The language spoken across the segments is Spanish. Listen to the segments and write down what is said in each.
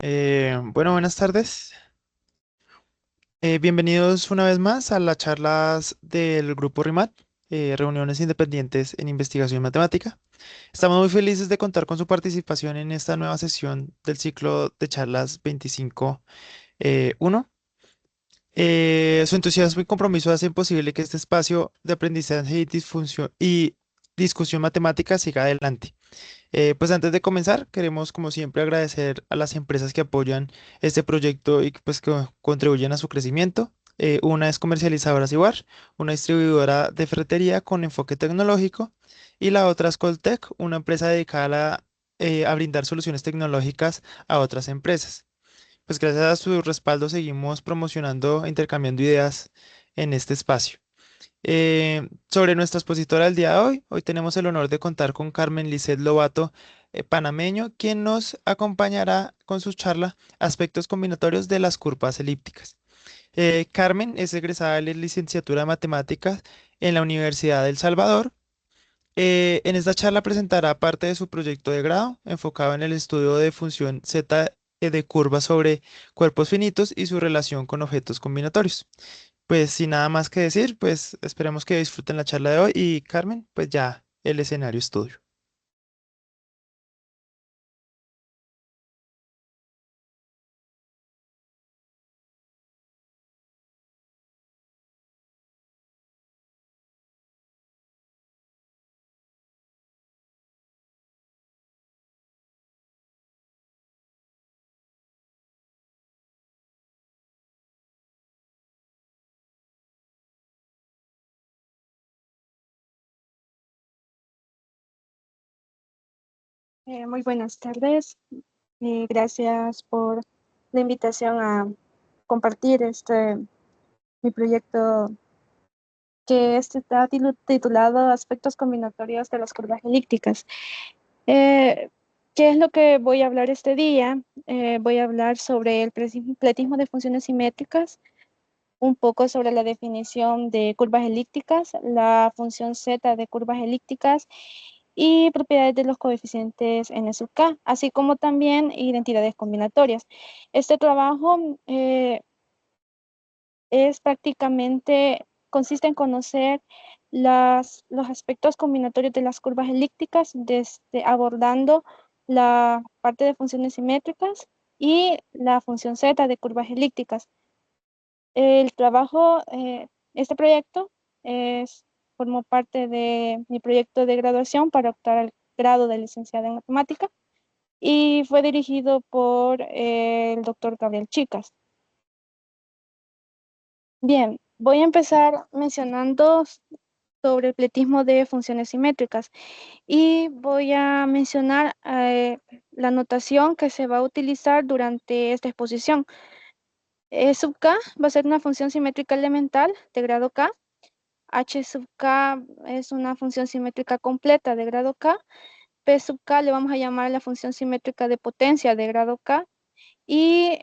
Buenas tardes. Bienvenidos una vez más a las charlas del Grupo RIMAT, Reuniones Independientes en Investigación Matemática. Estamos muy felices de contar con su participación en esta nueva sesión del ciclo de charlas 25.1. Su entusiasmo y compromiso hacen posible que este espacio de aprendizaje y discusión matemática siga adelante. Pues antes de comenzar, queremos como siempre agradecer a las empresas que apoyan este proyecto y que, pues, que contribuyen a su crecimiento. Una es Comercializadoras Iguar, una distribuidora de ferretería con enfoque tecnológico, y la otra es Coltec, una empresa dedicada a brindar soluciones tecnológicas a otras empresas. Pues gracias a su respaldo seguimos promocionando e intercambiando ideas en este espacio. Sobre nuestra expositora del día de hoy, hoy tenemos el honor de contar con Carmen Lisset Lobato, panameño, quien nos acompañará con su charla Aspectos combinatorios de las curvas elípticas. Carmen es egresada de la licenciatura de Matemáticas en la Universidad de El Salvador. En esta charla presentará parte de su proyecto de grado enfocado en el estudio de función Z de curvas sobre cuerpos finitos y su relación con objetos combinatorios. Pues sin nada más que decir, pues esperemos que disfruten la charla de hoy y Carmen, pues ya el escenario es tuyo. Muy buenas tardes. Gracias por la invitación a compartir mi proyecto que está titulado Aspectos combinatorios de las curvas elípticas. Eh, ¿Qué es lo que voy a hablar este día? Voy a hablar sobre el pletismo de funciones simétricas, un poco sobre la definición de curvas elípticas, la función z de curvas elípticas y propiedades de los coeficientes n sub k, así como también identidades combinatorias. Este trabajo es prácticamente, consiste en conocer los aspectos combinatorios de las curvas elípticas, desde abordando la parte de funciones simétricas y la función z de curvas elípticas. El trabajo, este proyecto formó parte de mi proyecto de graduación para optar al grado de licenciada en matemática y fue dirigido por el doctor Gabriel Chicas. Bien, voy a empezar mencionando sobre el pletismo de funciones simétricas y voy a mencionar la notación que se va a utilizar durante esta exposición. E sub k va a ser una función simétrica elemental de grado k. H sub k es una función simétrica completa de grado k. P sub k le vamos a llamar la función simétrica de potencia de grado k. Y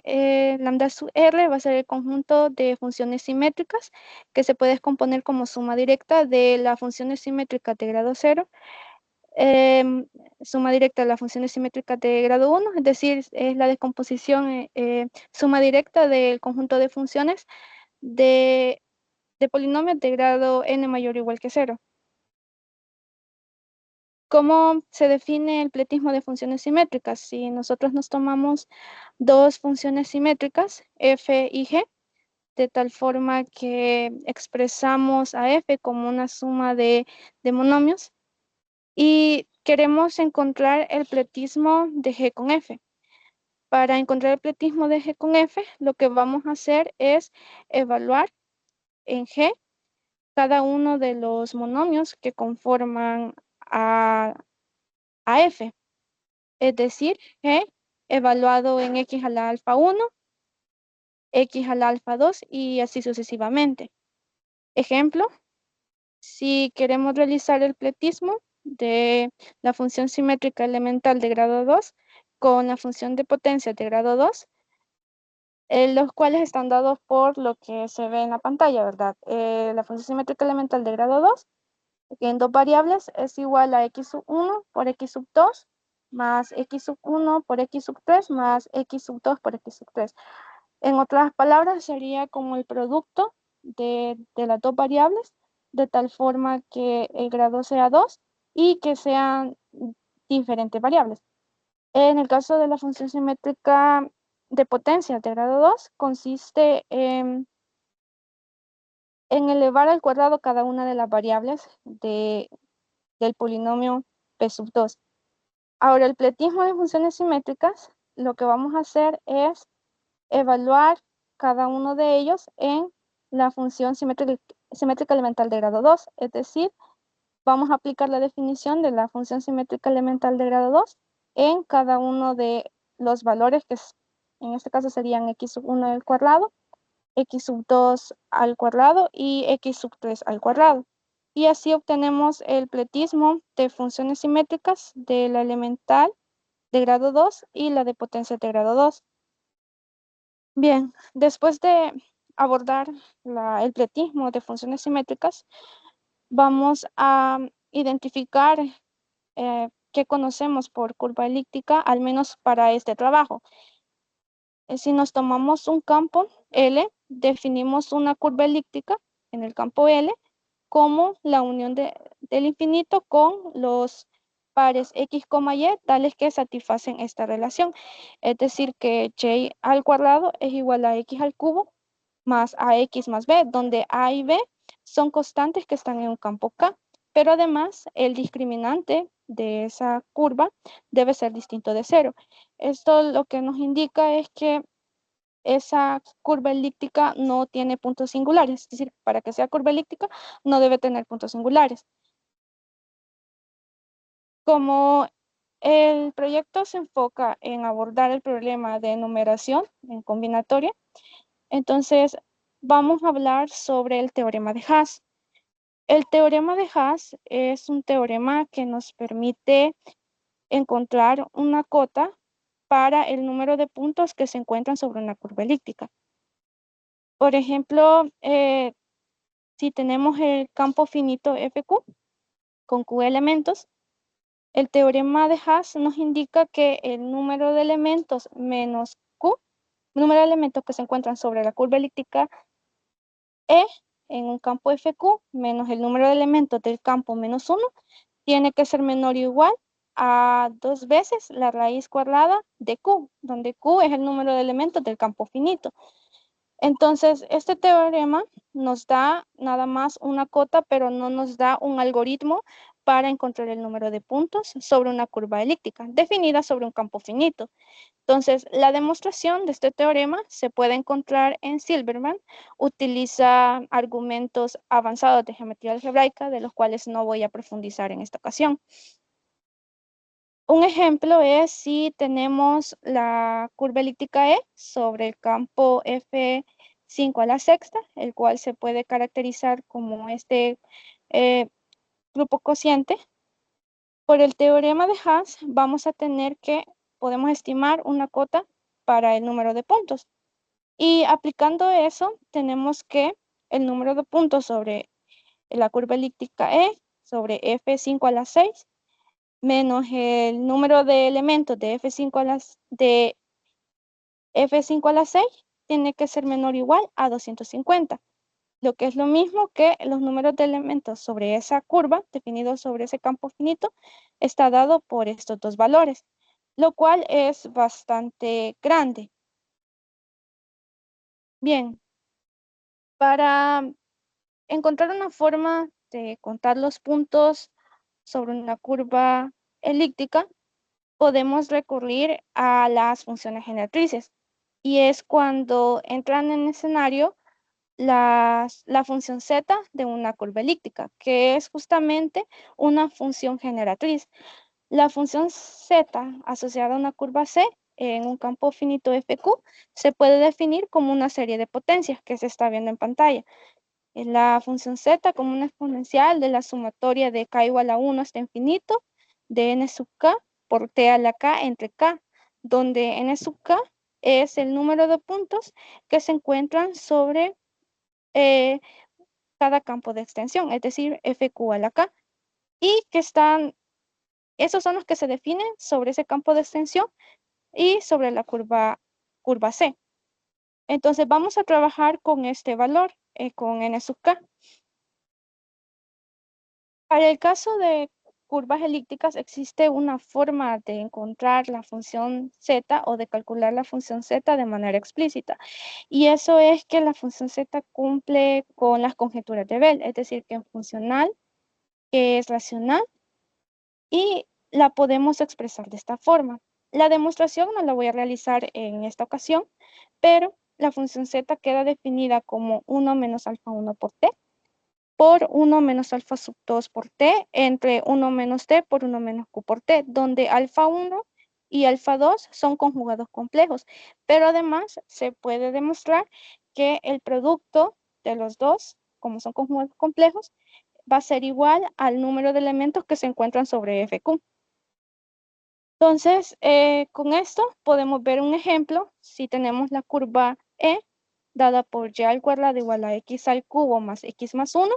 lambda sub R va a ser el conjunto de funciones simétricas que se puede descomponer como suma directa de las funciones simétricas de grado 0, em, suma directa de las funciones simétricas de grado 1, es decir, es la descomposición, suma directa del conjunto de funciones de, de polinomios de grado n mayor o igual que 0. ¿Cómo se define el pletismo de funciones simétricas? Si nosotros nos tomamos dos funciones simétricas, f y g, de tal forma que expresamos a f como una suma de monomios y queremos encontrar el pletismo de g con f. Para encontrar el pletismo de g con f, lo que vamos a hacer es evaluar en g cada uno de los monomios que conforman a f, es decir, g evaluado en x a la alfa 1, x a la alfa 2 y así sucesivamente. Ejemplo, si queremos realizar el pletismo de la función simétrica elemental de grado 2 con la función de potencia de grado 2, los cuales están dados por lo que se ve en la pantalla, ¿verdad? La función simétrica elemental de grado 2, en dos variables, es igual a x sub 1 por x sub 2 más x sub 1 por x sub 3 más x sub 2 por x sub 3. En otras palabras, sería como el producto de las dos variables, de tal forma que el grado sea 2 y que sean diferentes variables. En el caso de la función simétrica de potencia de grado 2, consiste en elevar al cuadrado cada una de las variables del polinomio p sub 2. Ahora, el pletismo de funciones simétricas, lo que vamos a hacer es evaluar cada uno de ellos en la función simétrica elemental de grado 2, es decir, vamos a aplicar la definición de la función simétrica elemental de grado 2 en cada uno de los valores que en este caso serían x sub 1 al cuadrado, x sub 2 al cuadrado y x sub 3 al cuadrado. Y así obtenemos el pletismo de funciones simétricas de la elemental de grado 2 y la de potencia de grado 2. Bien, después de abordar el pletismo de funciones simétricas, vamos a identificar qué conocemos por curva elíptica, al menos para este trabajo. Si nos tomamos un campo L, definimos una curva elíptica en el campo L como la unión del infinito con los pares x, y, tales que satisfacen esta relación. Es decir, que y al cuadrado es igual a x al cubo más ax más b, donde a y b son constantes que están en un campo K, pero además el discriminante de esa curva debe ser distinto de cero. Esto lo que nos indica es que esa curva elíptica no tiene puntos singulares, es decir, para que sea curva elíptica no debe tener puntos singulares. Como el proyecto se enfoca en abordar el problema de numeración en combinatoria, entonces vamos a hablar sobre el teorema de Haas. El teorema de Haas es un teorema que nos permite encontrar una cota para el número de puntos que se encuentran sobre una curva elíptica. Por ejemplo, si tenemos el campo finito FQ con Q elementos, el teorema de Haas nos indica que el número de elementos menos Q, número de elementos que se encuentran sobre la curva elíptica E en un campo FQ menos el número de elementos del campo menos 1 tiene que ser menor o igual a 2 veces la raíz cuadrada de Q, donde Q es el número de elementos del campo finito. Entonces, este teorema nos da nada más una cota, pero no nos da un algoritmo para encontrar el número de puntos sobre una curva elíptica, definida sobre un campo finito. Entonces, la demostración de este teorema se puede encontrar en Silberman. Utiliza argumentos avanzados de geometría algebraica, de los cuales no voy a profundizar en esta ocasión. Un ejemplo es si tenemos la curva elíptica E sobre el campo F5 a la sexta, el cual se puede caracterizar como este grupo cociente. Por el teorema de Haas vamos a tener que, podemos estimar una cota para el número de puntos. Y aplicando eso, tenemos que el número de puntos sobre la curva elíptica E sobre F5 a la 6 menos el número de elementos de F5 a la 6 tiene que ser menor o igual a 250, lo que es lo mismo que los números de elementos sobre esa curva, definidos sobre ese campo finito, está dado por estos dos valores, lo cual es bastante grande. Bien, para encontrar una forma de contar los puntos sobre una curva elíptica, podemos recurrir a las funciones generatrices. Y es cuando entran en escenario la función z de una curva elíptica, que es justamente una función generatriz. La función z asociada a una curva c en un campo finito FQ se puede definir como una serie de potencias que se está viendo en pantalla. La función z como una exponencial de la sumatoria de k igual a 1 hasta infinito de n sub k por t a la k entre k, donde n sub k es el número de puntos que se encuentran sobre cada campo de extensión, es decir, fq a la k, y que están Esos son los que se definen sobre ese campo de extensión y sobre la curva C. Entonces vamos a trabajar con este valor, con n sub k. Para el caso de curvas elípticas existe una forma de encontrar la función z o de calcular la función z de manera explícita. Y eso es que la función z cumple con las conjeturas de Bell, es decir, que es funcional, que es racional y la podemos expresar de esta forma. La demostración no la voy a realizar en esta ocasión, pero la función z queda definida como 1 menos alfa 1 por t, por 1 menos alfa sub 2 por t, entre 1 menos t por 1 menos q por t, donde alfa 1 y alfa 2 son conjugados complejos, pero además se puede demostrar que el producto de los dos, como son conjugados complejos, va a ser igual al número de elementos que se encuentran sobre FQ. Entonces, con esto podemos ver un ejemplo. Si tenemos la curva E dada por y al cuadrado igual a x al cubo más x más 1,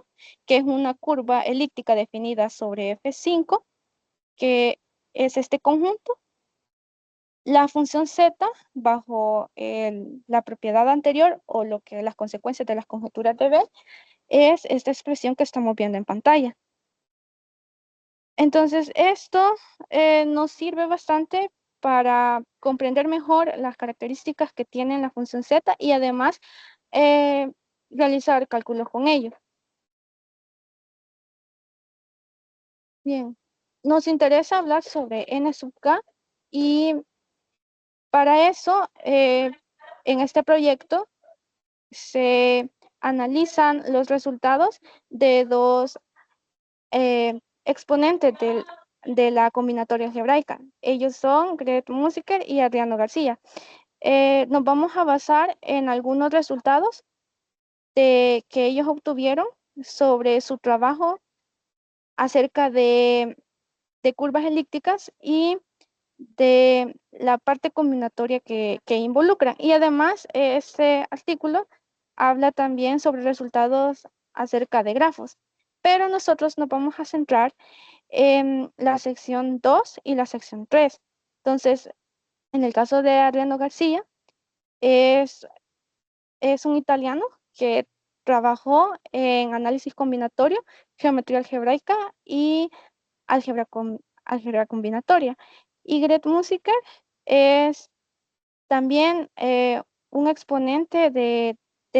que es una curva elíptica definida sobre F5, que es este conjunto. La función z bajo la propiedad anterior o lo que las consecuencias de las conjeturas de Bell es esta expresión que estamos viendo en pantalla. Entonces, esto nos sirve bastante para comprender mejor las características que tiene la función z y además eh, realizar cálculos con ello. Bien, nos interesa hablar sobre n sub k y para eso, en este proyecto se analizan los resultados de dos exponentes de la combinatoria algebraica. Ellos son Gret Musiker y Adriano García. Nos vamos a basar en algunos resultados que ellos obtuvieron sobre su trabajo acerca de curvas elípticas y de la parte combinatoria que involucran. Y además, este artículo habla también sobre resultados acerca de grafos. Pero nosotros nos vamos a centrar en la sección 2 y la sección 3. Entonces, en el caso de Adriano García, es, es un italiano que trabajó en análisis combinatorio, geometría algebraica y álgebra combinatoria. Y Gret Musiker es también un exponente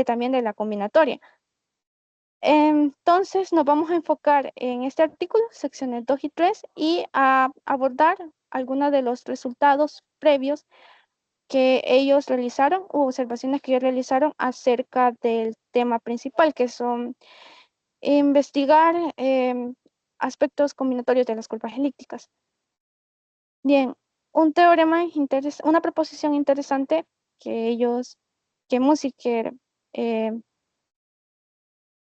también de la combinatoria. Entonces nos vamos a enfocar en este artículo, secciones 2 y 3, y a abordar algunos de los resultados previos que ellos realizaron u observaciones que ellos realizaron acerca del tema principal, que son investigar aspectos combinatorios de las curvas elípticas. Bien, un teorema una proposición interesante que Musiker eh,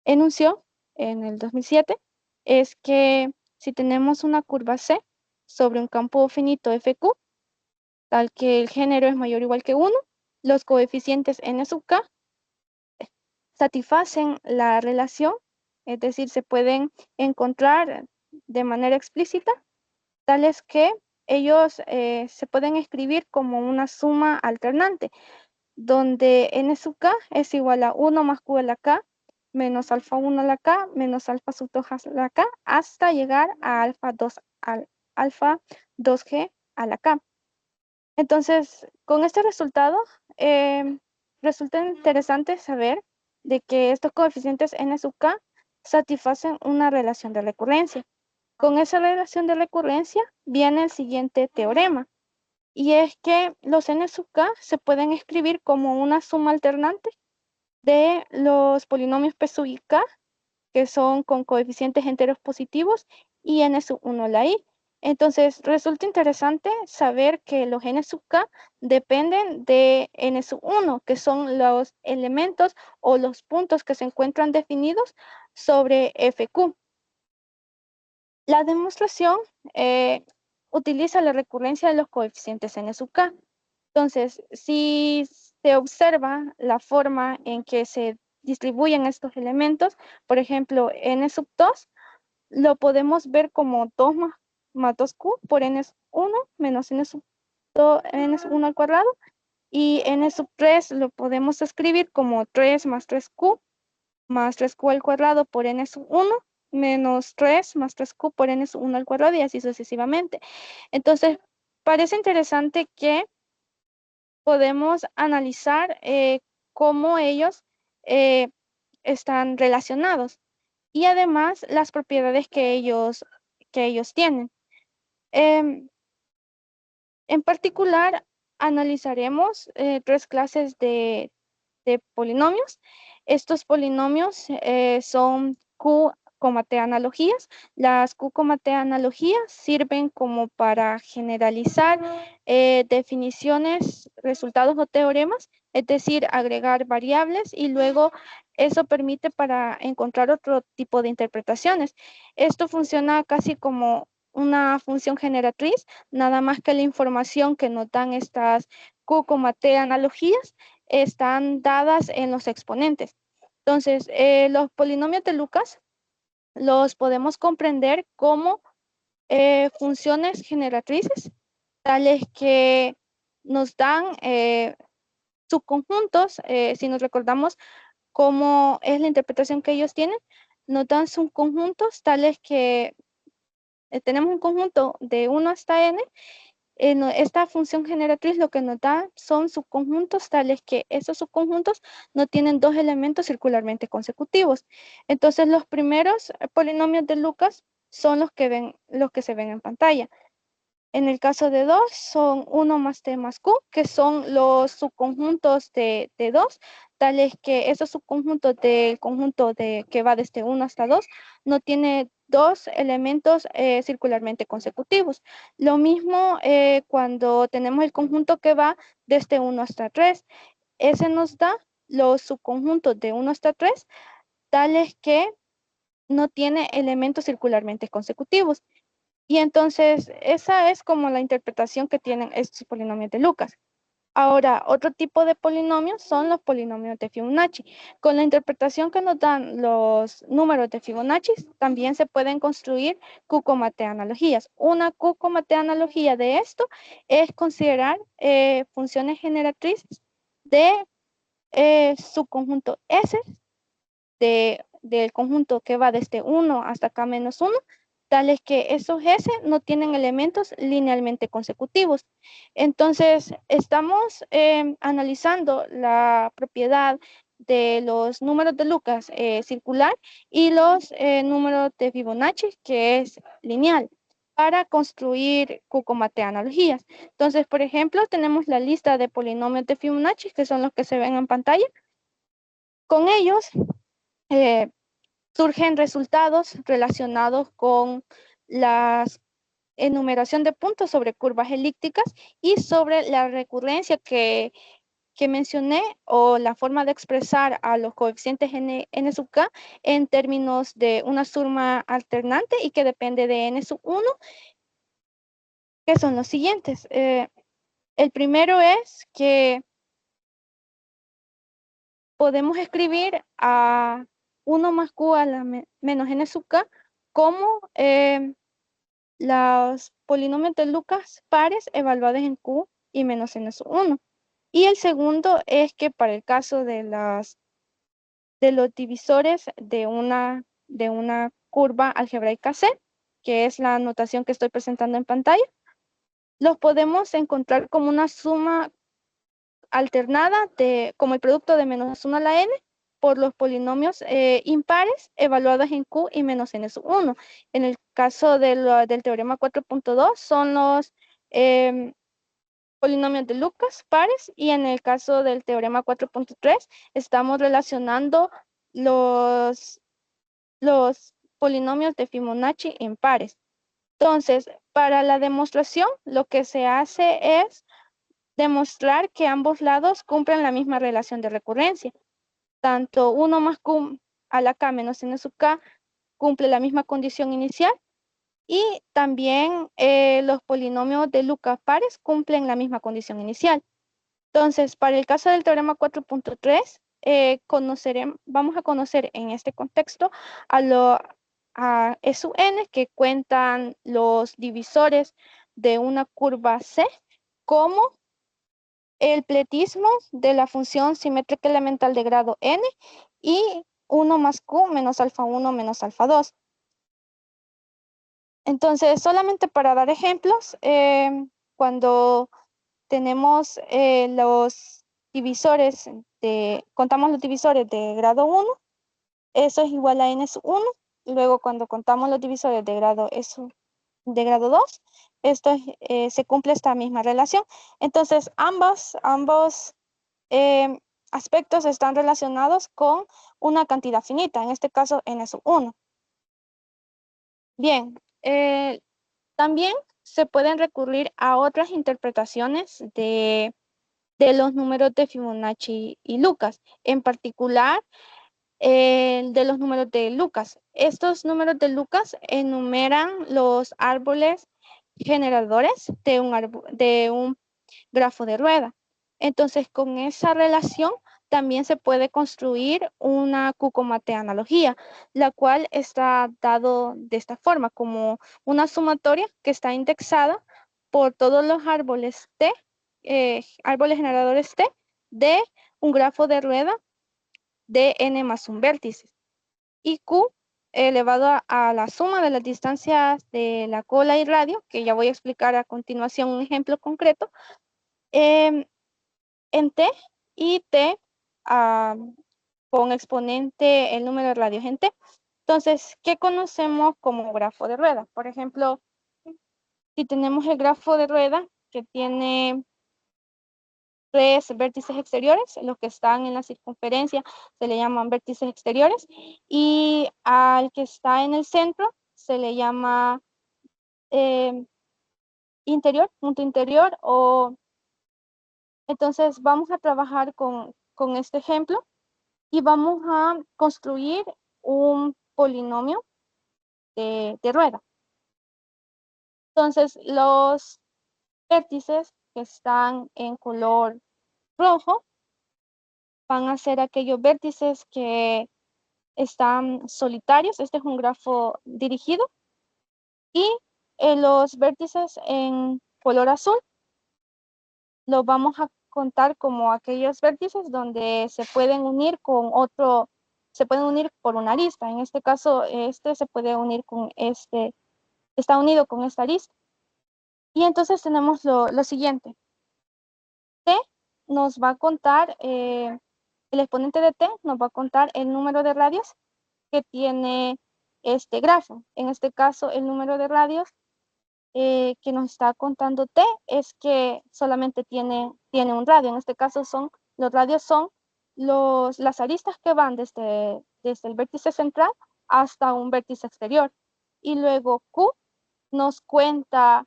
enunció en el 2007 es que si tenemos una curva C sobre un campo finito FQ, tal que el género es mayor o igual que 1, los coeficientes n sub k satisfacen la relación, es decir, se pueden encontrar de manera explícita, tales que ellos se pueden escribir como una suma alternante, donde n sub k es igual a 1 más q a la k, menos alfa 1 a la k, menos alfa sub 2 a la k, hasta llegar a alfa 2g a la k. Entonces, con este resultado, resulta interesante saber de que estos coeficientes n sub k satisfacen una relación de recurrencia. Con esa relación de recurrencia viene el siguiente teorema, y es que los n sub k se pueden escribir como una suma alternante de los polinomios p sub i k, que son con coeficientes enteros positivos, y n sub 1 la i. Entonces, resulta interesante saber que los n sub k dependen de n sub 1, que son los elementos o los puntos que se encuentran definidos sobre FQ. La demostración utiliza la recurrencia de los coeficientes n sub k. Entonces, si se observa la forma en que se distribuyen estos elementos, por ejemplo, n sub 2, lo podemos ver como 2 más más 2q por n sub 1 menos n sub 2, n sub 1 al cuadrado. Y n sub 3 lo podemos escribir como 3 más 3q más 3q al cuadrado por n sub 1 menos 3 más 3q por n sub 1 al cuadrado y así sucesivamente. Entonces, parece interesante que podemos analizar cómo ellos eh, están relacionados y además las propiedades que ellos tienen. Em, en particular, analizaremos tres clases de polinomios. Estos polinomios son Q, T analogías. Las Q, T analogías sirven como para generalizar definiciones, resultados o teoremas, es decir, agregar variables y luego eso permite para encontrar otro tipo de interpretaciones. Esto funciona casi como una función generatriz, nada más que la información que nos dan estas Q, T analogías están dadas en los exponentes. Entonces, los polinomios de Lucas los podemos comprender como funciones generatrices, tales que nos dan subconjuntos, si nos recordamos cómo es la interpretación que ellos tienen, nos dan subconjuntos tales que tenemos un conjunto de 1 hasta n. Esta función generatriz lo que nos da son subconjuntos tales que esos subconjuntos no tienen dos elementos circularmente consecutivos. Entonces, los primeros polinomios de Lucas son los que se ven en pantalla. En el caso de 2 son 1 más t más q, que son los subconjuntos de 2, tales que esos subconjuntos del conjunto que va desde 1 hasta 2 no tiene dos elementos circularmente consecutivos. Lo mismo cuando tenemos el conjunto que va desde 1 hasta 3. Ese nos da los subconjuntos de 1 hasta 3, tales que no tiene elementos circularmente consecutivos. Y entonces, esa es como la interpretación que tienen estos polinomios de Lucas. Ahora, otro tipo de polinomios son los polinomios de Fibonacci. Con la interpretación que nos dan los números de Fibonacci, también se pueden construir Q, T analogías. Una Q, T analogía de esto es considerar funciones generatrices de su conjunto S del conjunto que va desde 1 hasta K-1, tales que esos S no tienen elementos linealmente consecutivos. Entonces, estamos analizando la propiedad de los números de Lucas circular y los números de Fibonacci, que es lineal, para construir Q, T analogías. Entonces, por ejemplo, tenemos la lista de polinomios de Fibonacci, que son los que se ven en pantalla. Con ellos, eh, surgen resultados relacionados con la enumeración de puntos sobre curvas elípticas y sobre la recurrencia que mencioné o la forma de expresar a los coeficientes n sub k en términos de una suma alternante y que depende de n sub 1, que son los siguientes. El primero es que podemos escribir a 1 más q a la menos n sub k como los polinomios de Lucas pares evaluados en q y menos n sub 1. Y el segundo es que para el caso de los divisores de una curva algebraica C, que es la notación que estoy presentando en pantalla, los podemos encontrar como una suma alternada como el producto de menos 1 a la n por los polinomios impares evaluados en q y menos n sub 1. En el caso del teorema 4.2 son los polinomios de Lucas pares y en el caso del teorema 4.3 estamos relacionando los polinomios de Fibonacci en pares. Entonces, para la demostración, lo que se hace es demostrar que ambos lados cumplen la misma relación de recurrencia. Tanto 1 más q a la k menos n sub k cumple la misma condición inicial y también los polinomios de Lucas pares cumplen la misma condición inicial. Entonces, para el caso del teorema 4.3, vamos a conocer en este contexto a E sub n, que cuentan los divisores de una curva C, como el pletismo de la función simétrica elemental de grado n y 1 más q menos alfa 1 menos alfa 2. Entonces, solamente para dar ejemplos, cuando tenemos los divisores contamos los divisores de grado 1, eso es igual a n sub 1. Luego, cuando contamos los divisores de grado, de grado 2, se cumple esta misma relación. Entonces, ambos eh, aspectos están relacionados con una cantidad finita, en este caso n sub 1. Bien, también se pueden recurrir a otras interpretaciones de los números de Fibonacci y Lucas, en particular de los números de Lucas. Estos números de Lucas enumeran los árboles generadores de un grafo de rueda. Entonces, con esa relación también se puede construir una Cucomate analogía, la cual está dado de esta forma, como una sumatoria que está indexada por todos los árboles T, árboles generadores T, de un grafo de rueda de n más un vértice. Y Q elevado a la suma de las distancias de la cola y radio, que ya voy a explicar a continuación un ejemplo concreto, em, en T, y T ah, con exponente el número de radios en T. Entonces, ¿qué conocemos como grafo de rueda? Por ejemplo, si tenemos el grafo de rueda que tiene 3 vértices exteriores, los que están en la circunferencia se le llaman vértices exteriores, y al que está en el centro se le llama eh, interior, punto interior. Entonces vamos a trabajar con este ejemplo y vamos a construir un polinomio de rueda. Entonces, los vértices que están en color rojo van a ser aquellos vértices que están solitarios. Este es un grafo dirigido. Y los vértices en color azul los vamos a contar como aquellos vértices donde se pueden unir se pueden unir por una arista. En este caso, este se puede unir con está unido con esta arista. Y entonces tenemos lo siguiente. T nos va a contar, el exponente de T nos va a contar el número de radios que tiene este grafo. En este caso, el número de radios que nos está contando T es que solamente tiene un radio. En este caso, los radios son las aristas que van desde el vértice central hasta un vértice exterior. Y luego Q nos cuenta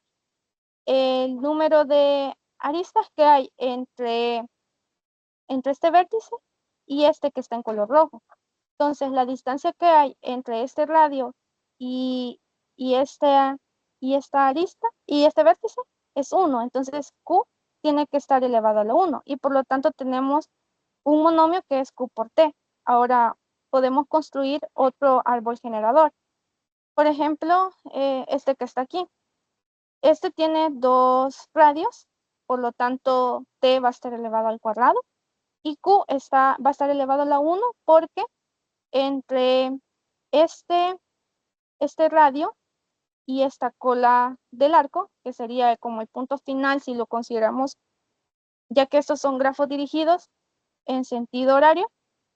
el número de aristas que hay entre este vértice y este que está en color rojo. Entonces, la distancia que hay entre este radio y, y, este, y esta arista y este vértice es 1. Entonces, Q tiene que estar elevado a la 1. Y por lo tanto, tenemos un monomio que es Q por T. Ahora, podemos construir otro árbol generador. Por ejemplo, este que está aquí. Este tiene 2 radios, por lo tanto, T va a estar elevado al cuadrado. Y Q va a estar elevado a la 1 porque entre este, este radio y esta cola del arco, que sería como el punto final si lo consideramos, ya que estos son grafos dirigidos en sentido horario,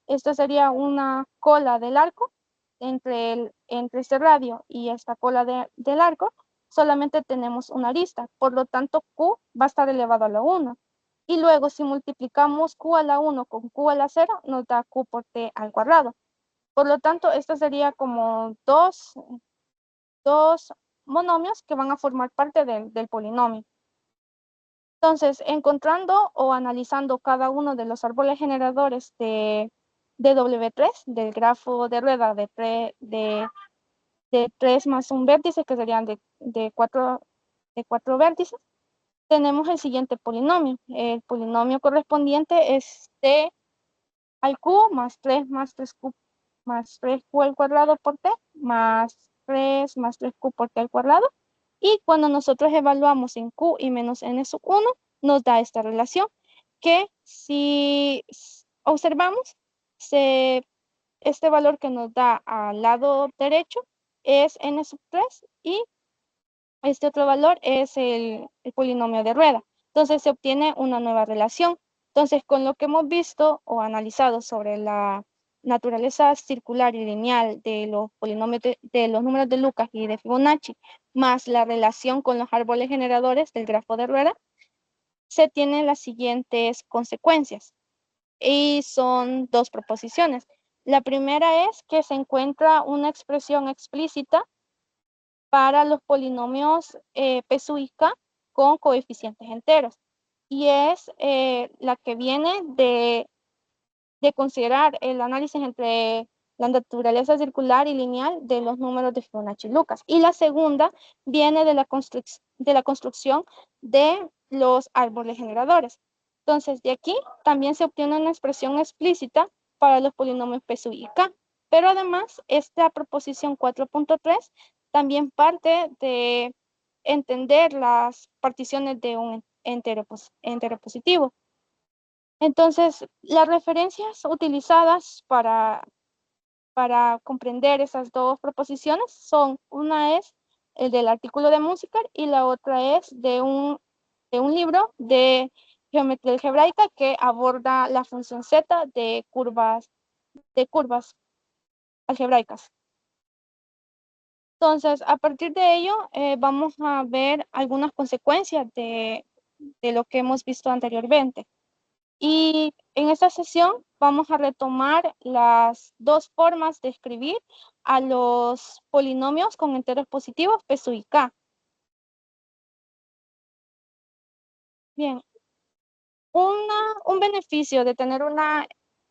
esto sería una cola del arco entre este radio y esta cola del arco, solamente tenemos una arista, por lo tanto Q va a estar elevado a la 1. Y luego si multiplicamos Q a la 1 con Q a la 0, nos da Q por T al cuadrado. Por lo tanto, esto sería como dos monomios que van a formar parte del polinomio. Entonces, encontrando o analizando cada uno de los árboles generadores de W3, del grafo de rueda de 3 más un vértice, que serían de 4 vértices, tenemos el siguiente polinomio. El polinomio correspondiente es T al Q más 3 q más 3q al cuadrado por t más 3 más 3q por t al cuadrado. Y cuando nosotros evaluamos en q y menos n sub 1, nos da esta relación que si observamos, este valor que nos da al lado derecho es n sub 3 y este otro valor es el polinomio de rueda. Entonces se obtiene una nueva relación. Entonces, con lo que hemos visto o analizado sobre la naturaleza circular y lineal de los polinomios de los números de Lucas y de Fibonacci, más la relación con los árboles generadores del grafo de rueda, se tienen las siguientes consecuencias. Y son dos proposiciones. La primera es que se encuentra una expresión explícita para los polinomios P sub i k con coeficientes enteros. Y es la que viene de considerar el análisis entre la naturaleza circular y lineal de los números de Fibonacci y Lucas. Y la segunda viene de la construcción de los árboles generadores. Entonces, de aquí también se obtiene una expresión explícita para los polinomios P sub i k. Pero además, esta proposición 4.3 también parte de entender las particiones de un entero positivo. Entonces, las referencias utilizadas para comprender esas dos proposiciones son, una es el del artículo de Musiker y la otra es de un libro de geometría algebraica que aborda la función z de curvas algebraicas. Entonces, a partir de ello, vamos a ver algunas consecuencias de lo que hemos visto anteriormente. Y en esta sesión vamos a retomar las dos formas de escribir a los polinomios con enteros positivos P sub i k. Bien, un beneficio de tener una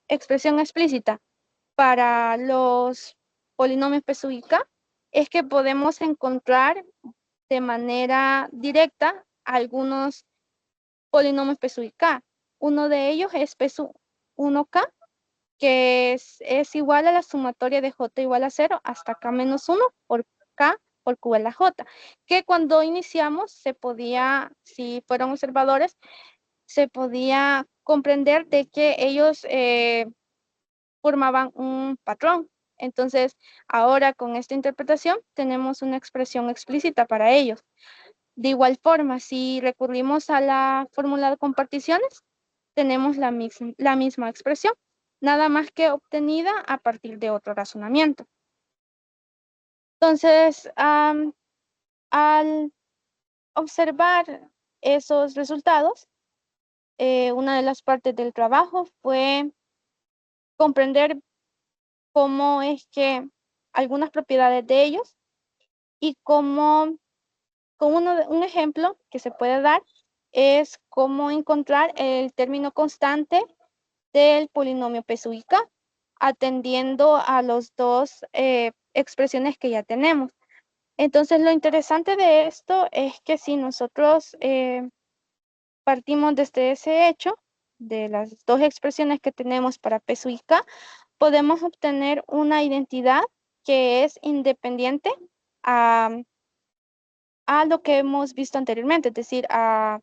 expresión explícita para los polinomios P sub i k es que podemos encontrar de manera directa algunos polinomios P sub i k. Uno de ellos es P sub 1k, que es igual a la sumatoria de j igual a 0 hasta k menos 1 por k por q a la j, que cuando iniciamos se podía, si fueron observadores, se podía comprender de que ellos formaban un patrón. Entonces, ahora con esta interpretación tenemos una expresión explícita para ellos. De igual forma, si recurrimos a la fórmula de comparticiones, tenemos la misma expresión, nada más que obtenida a partir de otro razonamiento. Entonces, al observar esos resultados, una de las partes del trabajo fue comprender cómo es que algunas propiedades de ellos y cómo, con un ejemplo que se puede dar, es cómo encontrar el término constante del polinomio P sub i k, atendiendo a los dos expresiones que ya tenemos. Entonces, lo interesante de esto es que si nosotros partimos desde ese hecho, de las dos expresiones que tenemos para P sub i k, podemos obtener una identidad que es independiente a, a lo que hemos visto anteriormente, es decir, a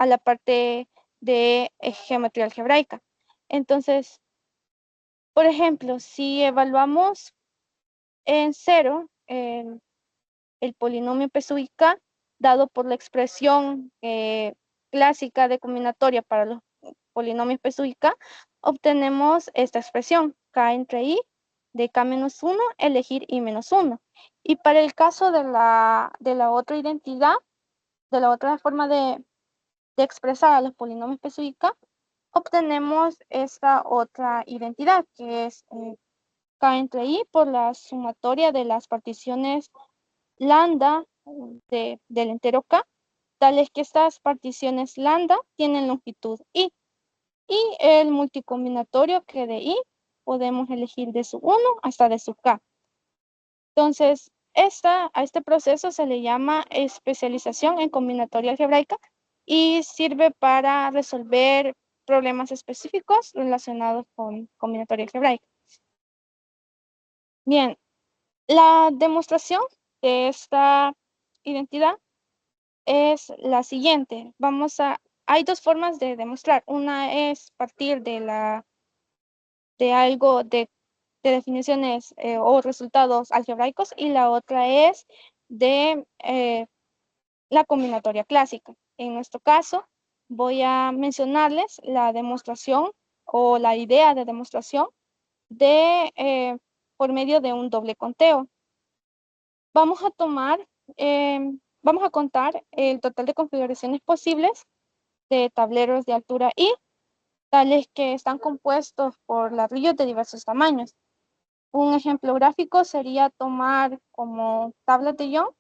la parte de geometría algebraica. Entonces, por ejemplo, si evaluamos en cero el polinomio P sub i k dado por la expresión clásica de combinatoria para los polinomios P sub i k, obtenemos esta expresión, k entre i de k menos 1, elegir i menos 1. Y para el caso de la otra identidad, de la otra forma de expresar a los polinomios P sub i k, obtenemos esta otra identidad, que es k entre i por la sumatoria de las particiones lambda del entero k, tales que estas particiones lambda tienen longitud i. Y el multicombinatorio que de i podemos elegir de su 1 hasta de su k. Entonces, a este proceso se le llama especialización en combinatoria algebraica y sirve para resolver problemas específicos relacionados con combinatoria algebraica. Bien, la demostración de esta identidad es la siguiente. Hay dos formas de demostrar. Una es partir de algo de definiciones o resultados algebraicos, y la otra es de la combinatoria clásica. En nuestro caso, voy a mencionarles la demostración o la idea de demostración por medio de un doble conteo. Vamos a vamos a contar el total de configuraciones posibles de tableros de altura i, tales que están compuestos por ladrillos de diversos tamaños. Un ejemplo gráfico sería tomar como tablas de Young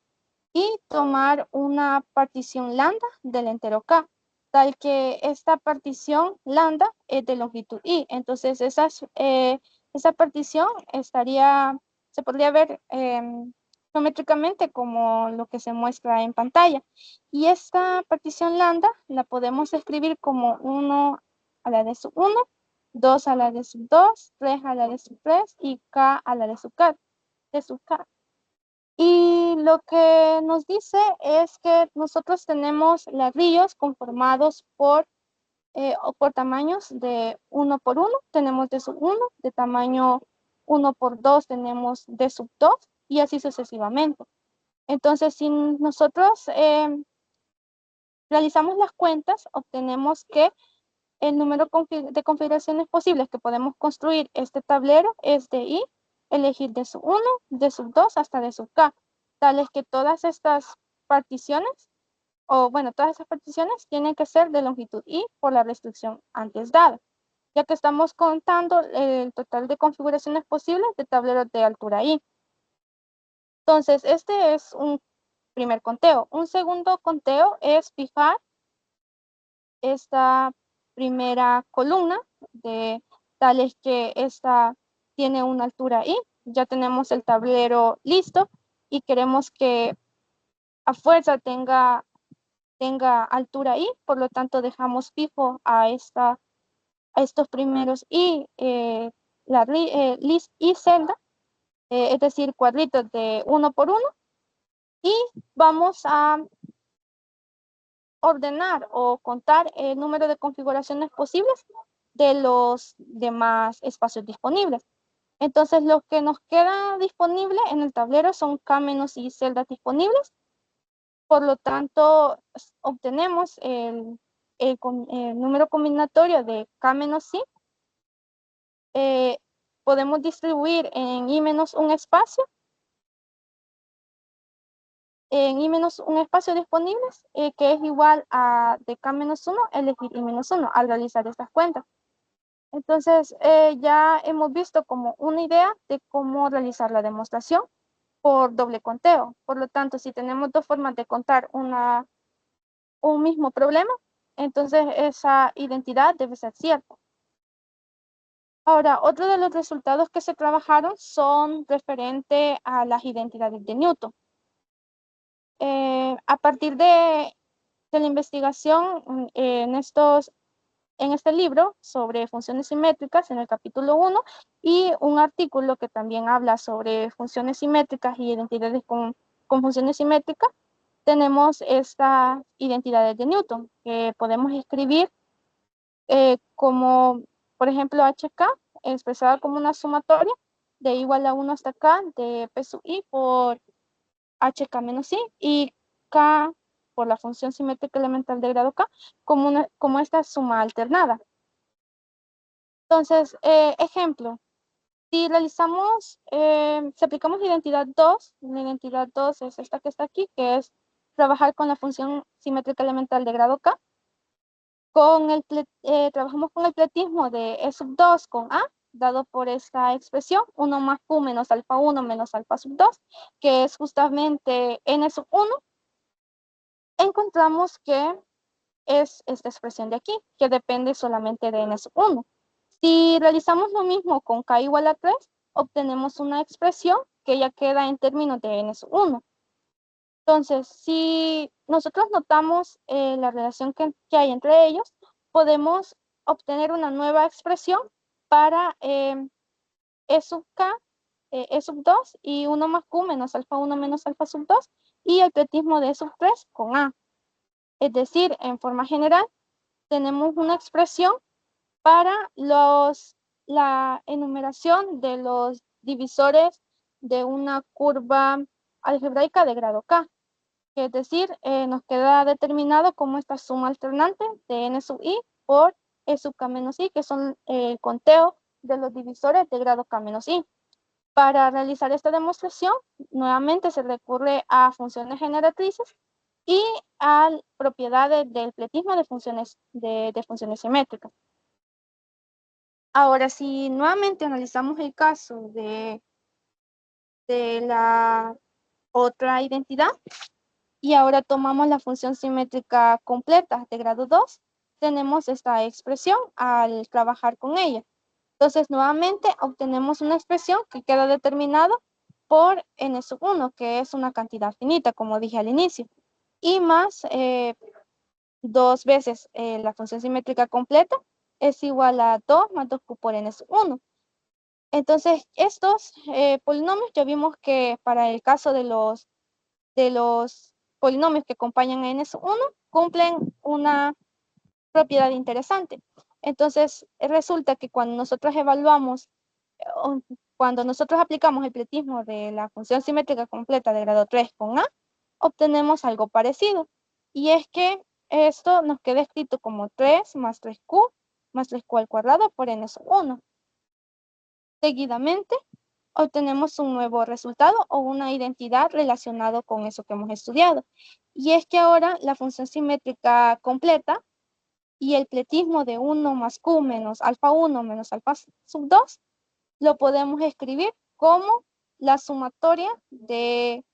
y tomar una partición lambda del entero K, tal que esta partición lambda es de longitud I. Entonces, esa partición se podría ver geométricamente como lo que se muestra en pantalla. Y esta partición lambda la podemos escribir como 1 a la de sub 1, 2 a la de sub 2, 3 a la de sub 3 y K a la de sub K. Y lo que nos dice es que nosotros tenemos ladrillos conformados o por tamaños de 1 por 1, tenemos de sub 1, de tamaño 1 por 2 tenemos de sub 2 y así sucesivamente. Entonces, si nosotros realizamos las cuentas, obtenemos que el número de configuraciones posibles que podemos construir este tablero es de i, elegir de sub 1, de sub 2 hasta de sub k, tales que todas estas particiones, o bueno, todas estas particiones tienen que ser de longitud i por la restricción antes dada, ya que estamos contando el total de configuraciones posibles de tableros de altura i. Entonces, este es un primer conteo. Un segundo conteo es fijar esta primera columna de tales que esta tiene una altura i. Ya tenemos el tablero listo y queremos que a fuerza tenga altura i, por lo tanto dejamos fijo a estos primeros i, list y celda, es decir, cuadritos de 1 por 1, y vamos a ordenar o contar el número de configuraciones posibles de los demás espacios disponibles. Entonces, lo que nos queda disponible en el tablero son K menos I celdas disponibles. Por lo tanto, obtenemos el número combinatorio de K menos I. Podemos distribuir en I menos un espacio, disponible, que es igual a de K menos 1, elegir I menos 1 al realizar estas cuentas. Entonces, ya hemos visto como una idea de cómo realizar la demostración por doble conteo. Por lo tanto, si tenemos dos formas de contar un mismo problema, entonces esa identidad debe ser cierta. Ahora, otro de los resultados que se trabajaron son referente a las identidades de Newton. A partir de la investigación en este libro sobre funciones simétricas, en el capítulo 1, y un artículo que también habla sobre funciones simétricas y identidades con funciones simétricas, tenemos estas identidades de Newton, que podemos escribir como, por ejemplo, HK, expresada como una sumatoria de igual a 1 hasta K de P sub I por HK menos I, y K por la función simétrica elemental de grado K, como esta suma alternada. Entonces, ejemplo, si aplicamos identidad 2, la identidad 2 es esta que está aquí, que es trabajar con la función simétrica elemental de grado K. Trabajamos con el pletismo de E sub 2 con A, dado por esta expresión, 1 más Q menos alfa 1 menos alfa sub 2, que es justamente N sub 1. Encontramos que es esta expresión de aquí, que depende solamente de N sub 1. Si realizamos lo mismo con K igual a 3, obtenemos una expresión que ya queda en términos de N sub 1. Entonces, si nosotros notamos la relación que hay entre ellos, podemos obtener una nueva expresión para E sub K, E sub 2 y 1 más Q menos alfa 1 menos alfa sub 2 y el pretismo de E sub 3 con A. Es decir, en forma general, tenemos una expresión para la enumeración de los divisores de una curva algebraica de grado K. Es decir, nos queda determinado como esta suma alternante de n sub i por e sub k menos i, que son el conteo de los divisores de grado k menos i. Para realizar esta demostración, nuevamente se recurre a funciones generatrices y a propiedades del pletismo de funciones simétricas. Ahora, si nuevamente analizamos el caso de la otra identidad, y ahora tomamos la función simétrica completa de grado 2, tenemos esta expresión al trabajar con ella. Entonces, nuevamente obtenemos una expresión que queda determinada por n sub 1, que es una cantidad finita, como dije al inicio, y más 2 veces la función simétrica completa es igual a 2 más 2q por n sub 1. Entonces, estos polinomios ya vimos que para el caso de los polinomios que acompañan a n-1 cumplen una propiedad interesante. Entonces, resulta que cuando nosotros evaluamos, cuando nosotros aplicamos el pletismo de la función simétrica completa de grado 3 con A, obtenemos algo parecido. Y es que esto nos queda escrito como 3 más 3q más 3q al cuadrado por n-1. Seguidamente, obtenemos un nuevo resultado o una identidad relacionado con eso que hemos estudiado. Y es que ahora la función simétrica completa y el pletismo de 1 más q menos alfa 1 menos alfa sub 2 lo podemos escribir como la sumatoria de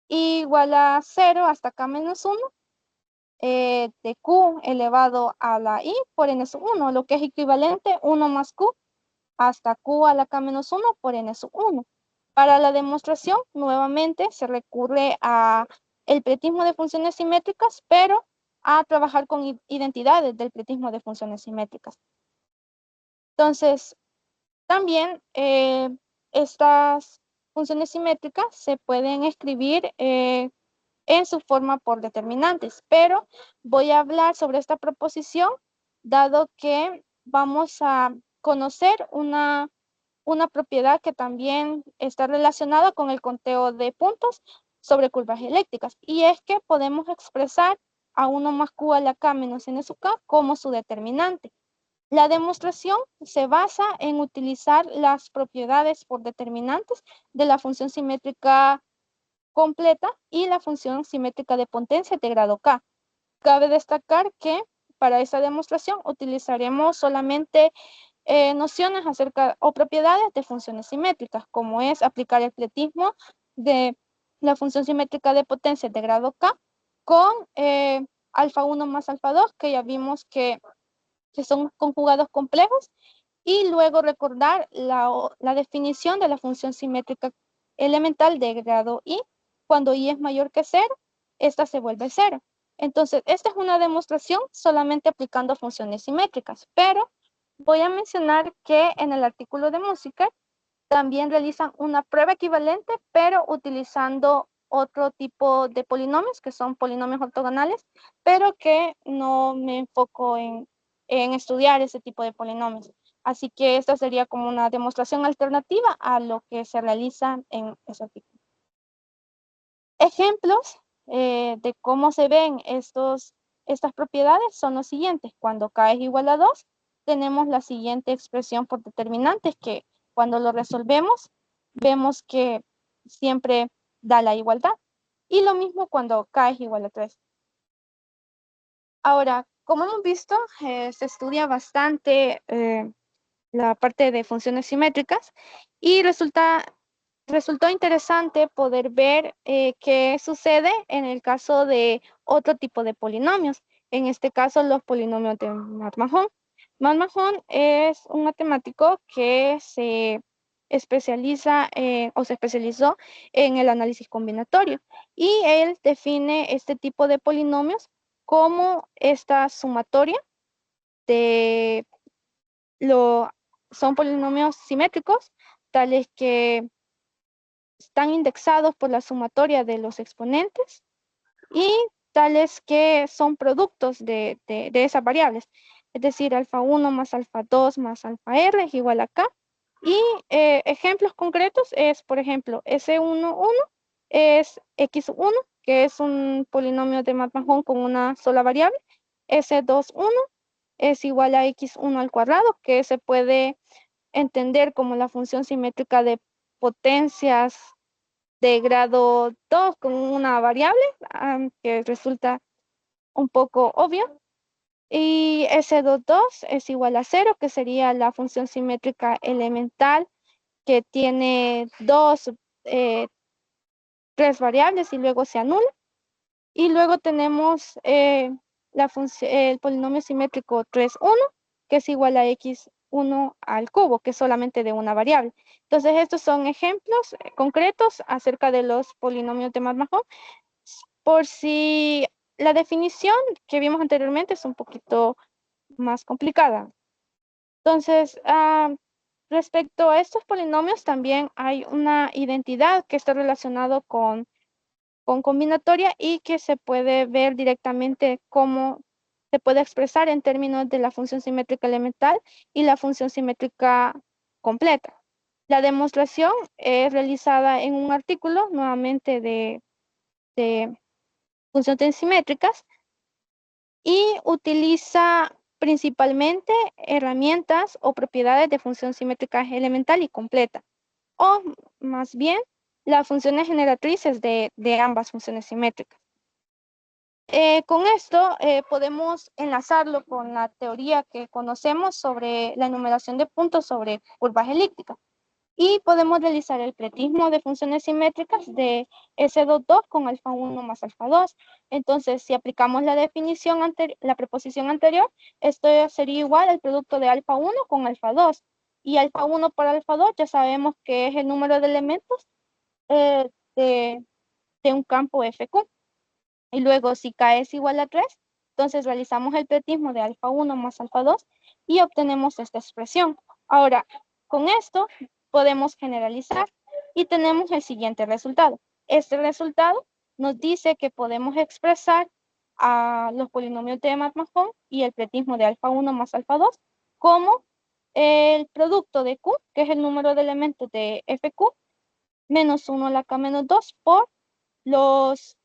igual a 0 hasta k menos 1 de q elevado a la i por n sub 1, lo que es equivalente 1 más q hasta q a la k menos 1 por n sub 1. Para la demostración, nuevamente se recurre a el pletismo de funciones simétricas, pero a trabajar con identidades del pletismo de funciones simétricas. Entonces, también estas funciones simétricas se pueden escribir en su forma por determinantes, pero voy a hablar sobre esta proposición dado que vamos a conocer una propiedad que también está relacionada con el conteo de puntos sobre curvas eléctricas, y es que podemos expresar a 1 más q a la k menos n sub k como su determinante. La demostración se basa en utilizar las propiedades por determinantes de la función simétrica completa y la función simétrica de potencia de grado k. Cabe destacar que para esta demostración utilizaremos solamente nociones acerca o propiedades de funciones simétricas, como es aplicar el pletismo de la función simétrica de potencia de grado k con alfa 1 más alfa 2, que ya vimos que son conjugados complejos, y luego recordar la definición de la función simétrica elemental de grado i. Cuando i es mayor que 0, esta se vuelve 0. Entonces, esta es una demostración solamente aplicando funciones simétricas, pero voy a mencionar que en el artículo de música también realizan una prueba equivalente, pero utilizando otro tipo de polinomios, que son polinomios ortogonales, pero que no me enfoco en estudiar ese tipo de polinomios. Así que esta sería como una demostración alternativa a lo que se realiza en ese artículo. Ejemplos de cómo se ven estas propiedades son los siguientes. Cuando k es igual a 2, tenemos la siguiente expresión por determinantes que cuando lo resolvemos, vemos que siempre da la igualdad. Y lo mismo cuando k es igual a 3. Ahora, como hemos visto, se estudia bastante la parte de funciones simétricas y resultó interesante poder ver qué sucede en el caso de otro tipo de polinomios. En este caso, los polinomios de Matt-Mahon. Matt-Mahon es un matemático que se especializa o se especializó en el análisis combinatorio, y él define este tipo de polinomios como esta sumatoria son polinomios simétricos, tales que están indexados por la sumatoria de los exponentes y tales que son productos de esas variables. Es decir, alfa 1 más alfa 2 más alfa r es igual a k. Y ejemplos concretos es, por ejemplo, S11 es x1, que es un polinomio de Matt-Mahon con una sola variable. S21 es igual a x1 al cuadrado, que se puede entender como la función simétrica de potencias de grado 2 con una variable, que resulta un poco obvio. Y S22 es igual a 0, que sería la función simétrica elemental que tiene tres variables y luego se anula. Y luego tenemos el polinomio simétrico 3,1, que es igual a x1 al cubo, que es solamente de una variable. Entonces, estos son ejemplos concretos acerca de los polinomios de Matt-Mahon. Por si la definición que vimos anteriormente es un poquito más complicada. Entonces, respecto a estos polinomios, también hay una identidad que está relacionado con combinatoria y que se puede ver directamente cómo se puede expresar en términos de la función simétrica elemental y la función simétrica completa. La demostración es realizada en un artículo, nuevamente de funciones simétricas, y utiliza principalmente herramientas o propiedades de función simétrica elemental y completa, o más bien las funciones generatrices de ambas funciones simétricas. Con esto podemos enlazarlo con la teoría que conocemos sobre la enumeración de puntos sobre curvas elípticas. Y podemos realizar el pretismo de funciones simétricas de S22 con alfa 1 más alfa 2. Entonces, si aplicamos la definición la preposición anterior, esto sería igual al producto de alfa 1 con alfa 2. Y alfa 1 por alfa 2 ya sabemos que es el número de elementos eh, de, de un campo FQ. Y luego, si K es igual a 3, entonces realizamos el pretismo de alfa 1 más alfa 2 y obtenemos esta expresión. Ahora, con esto podemos generalizar y tenemos el siguiente resultado. Este resultado nos dice que podemos expresar a los polinomios de Matt-Mahon y el pretismo de alfa 1 más alfa 2 como el producto de Q, que es el número de elementos de FQ, menos 1 a la K menos 2 por los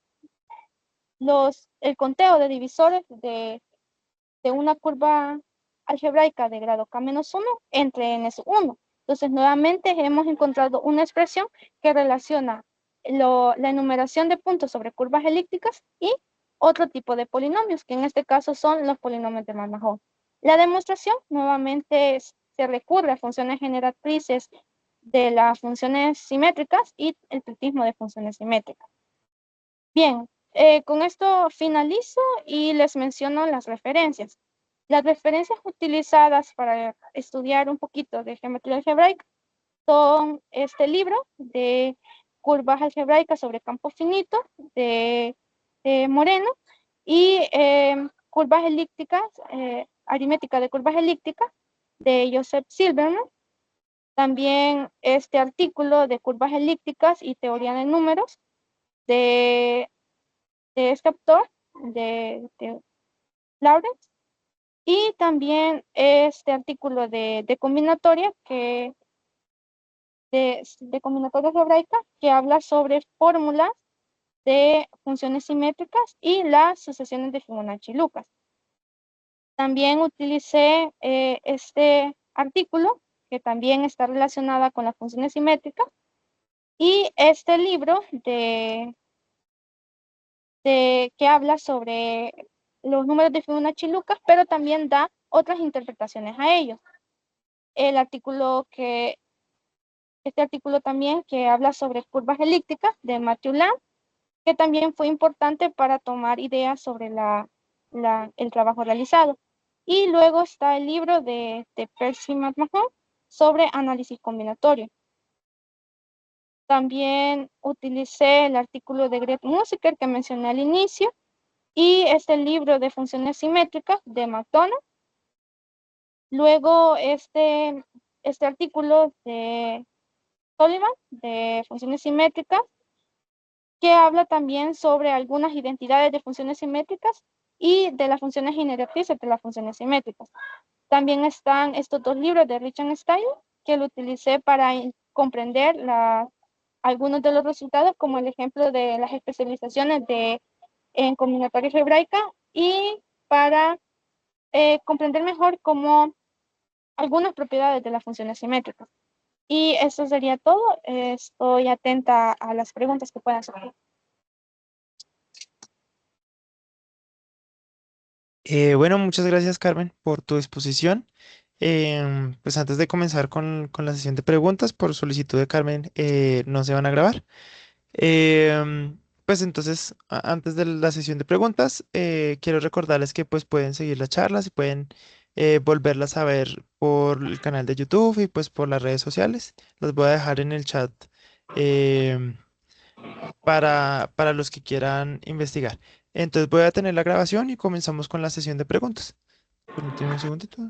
el conteo de divisores de una curva algebraica de grado K-1 entre n1. Entonces, nuevamente hemos encontrado una expresión que relaciona la enumeración de puntos sobre curvas elípticas y otro tipo de polinomios, que en este caso son los polinomios de Matt-Mahon. La demostración, nuevamente, se recurre a funciones generatrices de las funciones simétricas y el pretismo de funciones simétricas. Bien, con esto finalizo y les menciono las referencias. Las referencias utilizadas para estudiar un poquito de geometría algebraica son este libro de curvas algebraicas sobre campo finito de Moreno y curvas elípticas, aritmética de curvas elípticas de Joseph Silverman. También este artículo de curvas elípticas y teoría de números de este autor, de Lawrence, y también este artículo de combinatoria, de combinatoria algebraica, que habla sobre fórmulas de funciones simétricas y las sucesiones de Fibonacci-Lucas. También utilicé este artículo, que también está relacionada con las funciones simétricas, y este libro que habla sobre los números de Fibonacci-Lucas, pero también da otras interpretaciones a ellos. Este artículo también que habla sobre curvas elípticas de Matthew Lamb, que también fue importante para tomar ideas sobre el trabajo realizado. Y luego está el libro de Percy McMahon sobre análisis combinatorio. También utilicé el artículo de Greg Musiker que mencioné al inicio, y este libro de funciones simétricas de McDonald. Luego este artículo Sullivan de funciones simétricas, que habla también sobre algunas identidades de funciones simétricas y de las funciones generatrices de las funciones simétricas. También están estos dos libros de Lichtenstein, que lo utilicé para comprender algunos de los resultados, como el ejemplo de las especializaciones en combinatoria algebraica, y para comprender mejor cómo algunas propiedades de las funciones simétricas. Y eso sería todo. Estoy atenta a las preguntas que puedan surgir. Bueno, muchas gracias, Carmen, por tu exposición. Pues antes de comenzar con la sesión de preguntas, por solicitud de Carmen, no se van a grabar. Pues entonces, antes de la sesión de preguntas, quiero recordarles que pues pueden seguir las charlas y pueden volverlas a ver por el canal de YouTube y pues por las redes sociales. Las voy a dejar en el chat em, para los que quieran investigar. Entonces voy a tener la grabación y comenzamos con la sesión de preguntas. Permíteme un segundito.